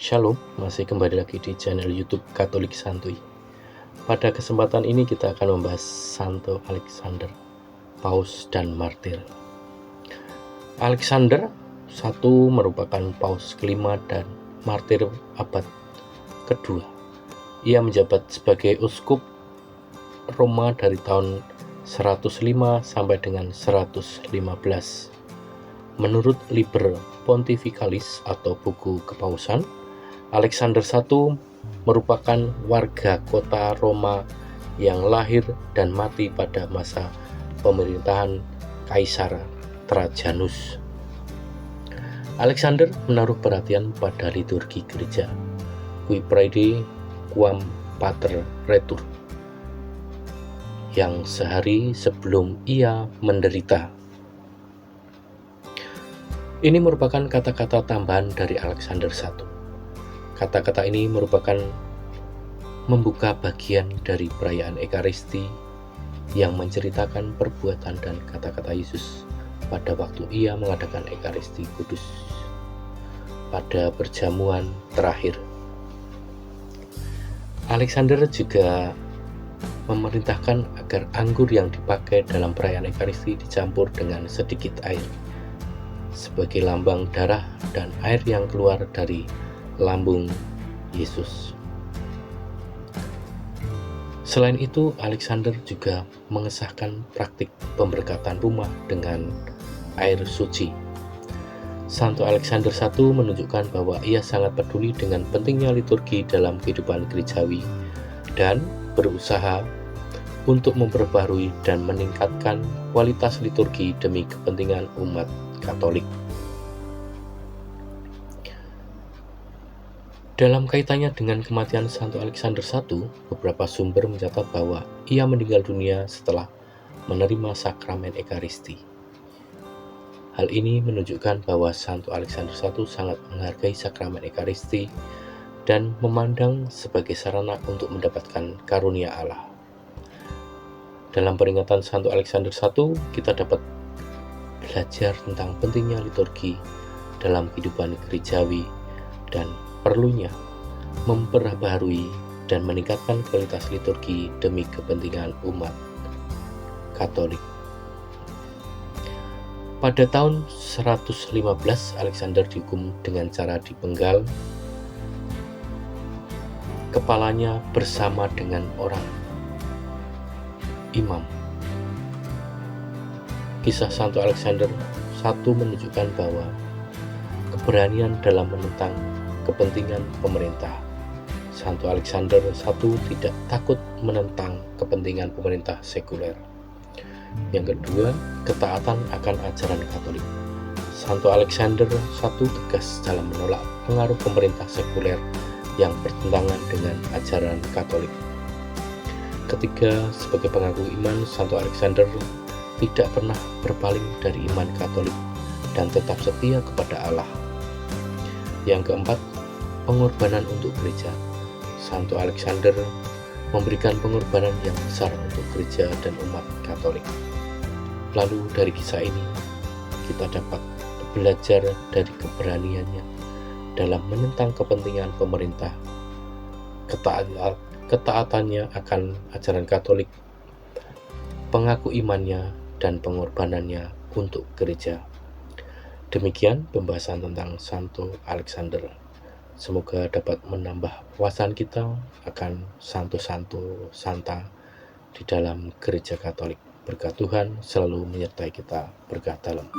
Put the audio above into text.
Shalom, masih kembali lagi di channel YouTube Katolik Santuy. Pada kesempatan ini kita akan membahas Santo Alexander, Paus dan Martir. Alexander I merupakan Paus kelima dan Martir abad kedua. Ia menjabat sebagai uskup Roma dari tahun 105 sampai dengan 115. Menurut Liber Pontificalis atau buku kepausan, Alexander I merupakan warga kota Roma yang lahir dan mati pada masa pemerintahan Kaisar Trajanus. Alexander menaruh perhatian pada liturgi gereja, Qui praede quam pater retur, yang sehari sebelum ia menderita. Ini merupakan kata-kata tambahan dari Alexander I. Kata-kata ini merupakan membuka bagian dari perayaan Ekaristi yang menceritakan perbuatan dan kata-kata Yesus pada waktu ia mengadakan Ekaristi Kudus pada perjamuan terakhir. Alexander juga memerintahkan agar anggur yang dipakai dalam perayaan Ekaristi dicampur dengan sedikit air sebagai lambang darah dan air yang keluar dari lambung Yesus. Selain itu, Alexander juga mengesahkan praktik pemberkatan rumah dengan air suci. Santo Alexander I menunjukkan bahwa ia sangat peduli dengan pentingnya liturgi dalam kehidupan gerejawi dan berusaha untuk memperbarui dan meningkatkan kualitas liturgi demi kepentingan umat Katolik. Dalam kaitannya dengan kematian Santo Alexander I, beberapa sumber mencatat bahwa ia meninggal dunia setelah menerima sakramen Ekaristi. Hal ini menunjukkan bahwa Santo Alexander I sangat menghargai sakramen Ekaristi dan memandang sebagai sarana untuk mendapatkan karunia Allah. Dalam peringatan Santo Alexander I, kita dapat belajar tentang pentingnya liturgi dalam kehidupan gerejawi dan perlunya memperbaharui dan meningkatkan kualitas liturgi demi kepentingan umat Katolik. Pada tahun 115, Alexander dihukum dengan cara dipenggal kepalanya bersama dengan orang imam. Kisah Santo Alexander I menunjukkan bahwa keberanian dalam menentang kepentingan pemerintah. Santo Alexander I tidak takut menentang kepentingan pemerintah sekuler. Yang kedua, ketaatan akan ajaran Katolik. Santo Alexander I tegas dalam menolak pengaruh pemerintah sekuler yang bertentangan dengan ajaran Katolik. Ketiga, sebagai pengaku iman, Santo Alexander tidak pernah berpaling dari iman Katolik dan tetap setia kepada Allah. Yang keempat, pengorbanan untuk gereja. Santo Alexander memberikan pengorbanan yang besar untuk gereja dan umat Katolik. Lalu dari kisah ini, kita dapat belajar dari keberaniannya dalam menentang kepentingan pemerintah, ketaatannya akan ajaran Katolik, pengaku imannya, dan pengorbanannya untuk gereja. Demikian pembahasan tentang Santo Alexander. Semoga dapat menambah wawasan kita akan santo-santo santa di dalam gereja Katolik. Berkat Tuhan selalu menyertai kita. Berkat dalam.